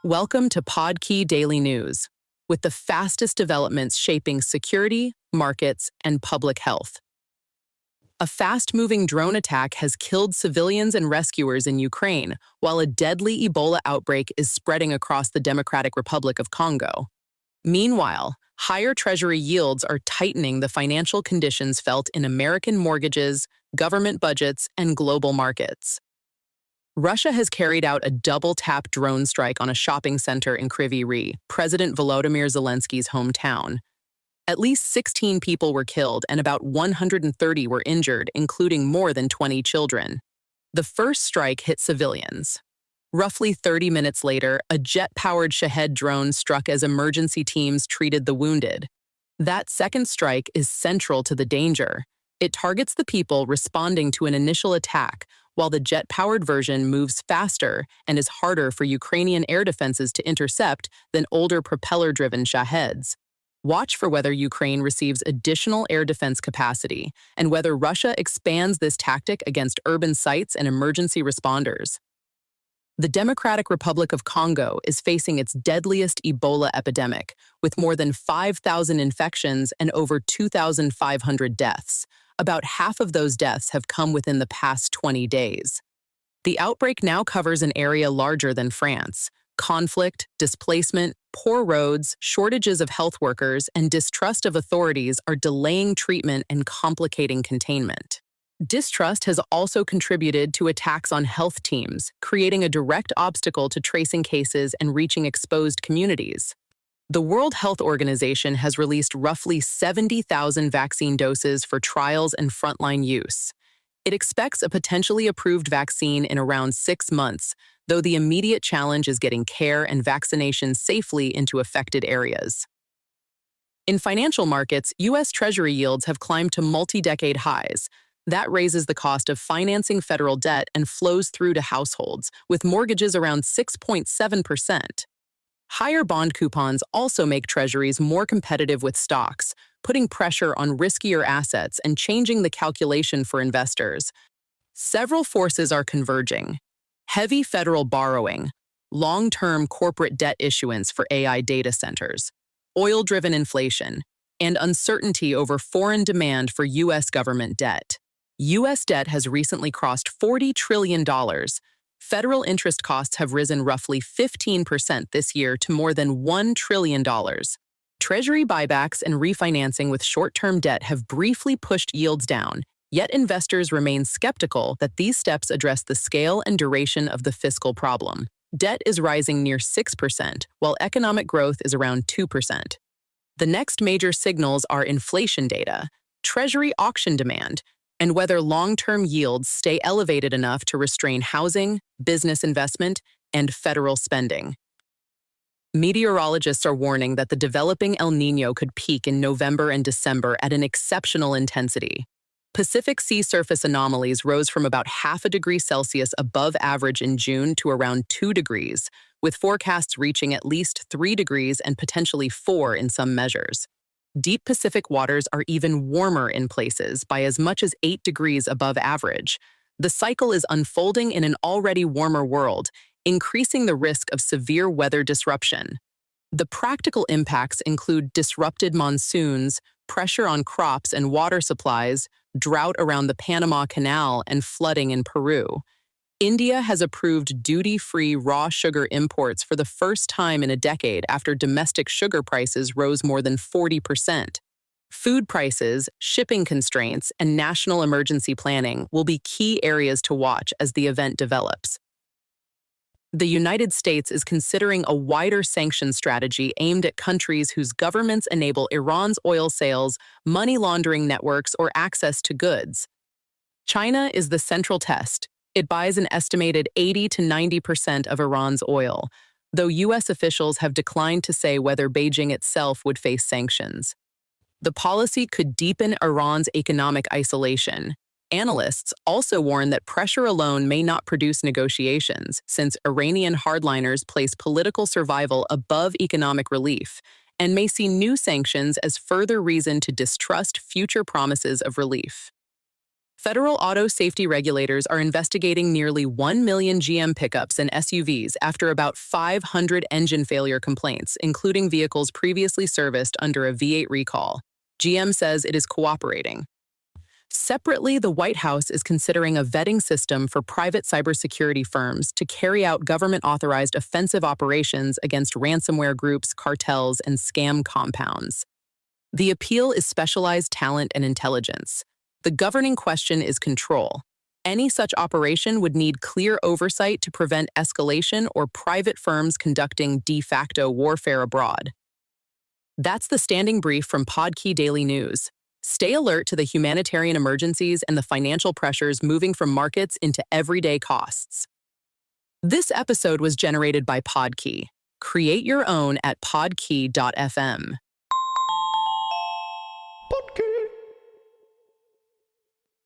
Welcome to Podkey Daily News, with the fastest developments shaping security, markets, and public health. A fast-moving drone attack has killed civilians and rescuers in Ukraine, while a deadly Ebola outbreak is spreading across the Democratic Republic of Congo. Meanwhile, higher Treasury yields are tightening the financial conditions felt in American mortgages, government budgets, and global markets. Russia has carried out a double-tap drone strike on a shopping center in Kryvyi Rih, President Volodymyr Zelensky's hometown. At least 16 people were killed and about 130 were injured, including more than 20 children. The first strike hit civilians. Roughly 30 minutes later, a jet-powered Shahed drone struck as emergency teams treated the wounded. That second strike is central to the danger. It targets the people responding to an initial attack, while the jet-powered version moves faster and is harder for Ukrainian air defenses to intercept than older propeller-driven Shaheds. Watch for whether Ukraine receives additional air defense capacity and whether Russia expands this tactic against urban sites and emergency responders. The Democratic Republic of Congo is facing its deadliest Ebola epidemic, with more than 5,000 infections and over 2,500 deaths. About half of those deaths have come within the past 20 days. The outbreak now covers an area larger than France. Conflict, displacement, poor roads, shortages of health workers, and distrust of authorities are delaying treatment and complicating containment. Distrust has also contributed to attacks on health teams, creating a direct obstacle to tracing cases and reaching exposed communities. The World Health Organization has released roughly 70,000 vaccine doses for trials and frontline use. It expects a potentially approved vaccine in around 6 months, though the immediate challenge is getting care and vaccination safely into affected areas. In financial markets, U.S. Treasury yields have climbed to multi-decade highs. That raises the cost of financing federal debt and flows through to households, with mortgages around 6.7%. Higher bond coupons also make treasuries more competitive with stocks, putting pressure on riskier assets and changing the calculation for investors. Several forces are converging: heavy federal borrowing, long-term corporate debt issuance for AI data centers, oil-driven inflation, and uncertainty over foreign demand for U.S. government debt. U.S. debt has recently crossed $40 trillion. Federal interest costs have risen roughly 15% this year to more than $1 trillion. Treasury buybacks and refinancing with short-term debt have briefly pushed yields down, yet investors remain skeptical that these steps address the scale and duration of the fiscal problem. Debt is rising near 6%, while economic growth is around 2%. The next major signals are inflation data, Treasury auction demand, and whether long-term yields stay elevated enough to restrain housing, business investment, and federal spending. Meteorologists are warning that the developing El Niño could peak in November and December at an exceptional intensity. Pacific sea surface anomalies rose from about 0.5 degrees Celsius above average in June to around 2 degrees, with forecasts reaching at least 3 degrees and potentially 4 in some measures. Deep Pacific waters are even warmer in places by as much as 8 degrees above average. The cycle is unfolding in an already warmer world, increasing the risk of severe weather disruption. The practical impacts include disrupted monsoons, pressure on crops and water supplies, drought around the Panama Canal, and flooding in Peru. India has approved duty-free raw sugar imports for the first time in a decade after domestic sugar prices rose more than 40%. Food prices, shipping constraints, and national emergency planning will be key areas to watch as the event develops. The United States is considering a wider sanction strategy aimed at countries whose governments enable Iran's oil sales, money laundering networks, or access to goods. China is the central test. It buys an estimated 80 to 90% of Iran's oil, though U.S. officials have declined to say whether Beijing itself would face sanctions. The policy could deepen Iran's economic isolation. Analysts also warn that pressure alone may not produce negotiations, since Iranian hardliners place political survival above economic relief, and may see new sanctions as further reason to distrust future promises of relief. Federal auto safety regulators are investigating nearly 1 million GM pickups and SUVs after about 500 engine failure complaints, including vehicles previously serviced under a V8 recall. GM says it is cooperating. Separately, the White House is considering a vetting system for private cybersecurity firms to carry out government-authorized offensive operations against ransomware groups, cartels, and scam compounds. The appeal is specialized talent and intelligence. The governing question is control. Any such operation would need clear oversight to prevent escalation or private firms conducting de facto warfare abroad. That's the standing brief from Podkey Daily News. Stay alert to the humanitarian emergencies and the financial pressures moving from markets into everyday costs. This episode was generated by Podkey. Create your own at podkey.fm.